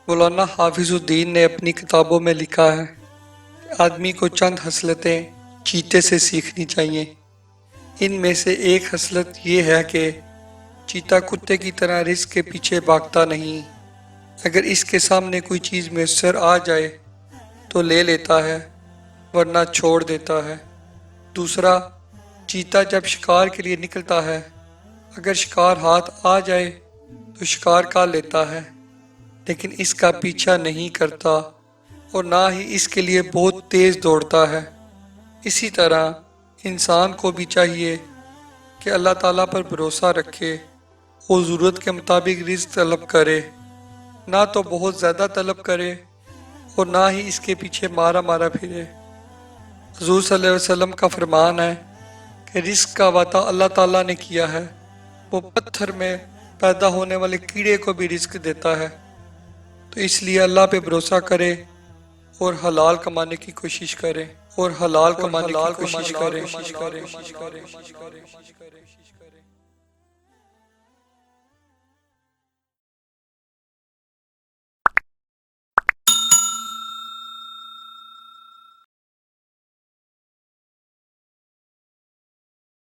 مولانا حافظ الدین نے اپنی کتابوں میں لکھا ہے کہ آدمی کو چند خصلتیں چیتے سے سیکھنی چاہیے۔ ان میں سے ایک خصلت یہ ہے کہ چیتا کتے کی طرح رزق کے پیچھے بھاگتا نہیں، اگر اس کے سامنے کوئی چیز میسر آ جائے تو لے لیتا ہے ورنہ چھوڑ دیتا ہے۔ دوسرا، چیتا جب شکار کے لیے نکلتا ہے اگر شکار ہاتھ آ جائے تو شکار کا لیتا ہے، لیکن اس کا پیچھا نہیں کرتا اور نہ ہی اس کے لیے بہت تیز دوڑتا ہے۔ اسی طرح انسان کو بھی چاہیے کہ اللہ تعالیٰ پر بھروسہ رکھے اور ضرورت کے مطابق رزق طلب کرے، نہ تو بہت زیادہ طلب کرے اور نہ ہی اس کے پیچھے مارا مارا پھرے۔ حضور صلی اللہ علیہ وسلم کا فرمان ہے کہ رزق کا وعدہ اللہ تعالیٰ نے کیا ہے، وہ پتھر میں پیدا ہونے والے کیڑے کو بھی رزق دیتا ہے، تو اس لیے اللہ پہ بھروسہ کرے اور حلال کمانے کی کوشش کرے اور حلال کمانے کی کوشش کرے۔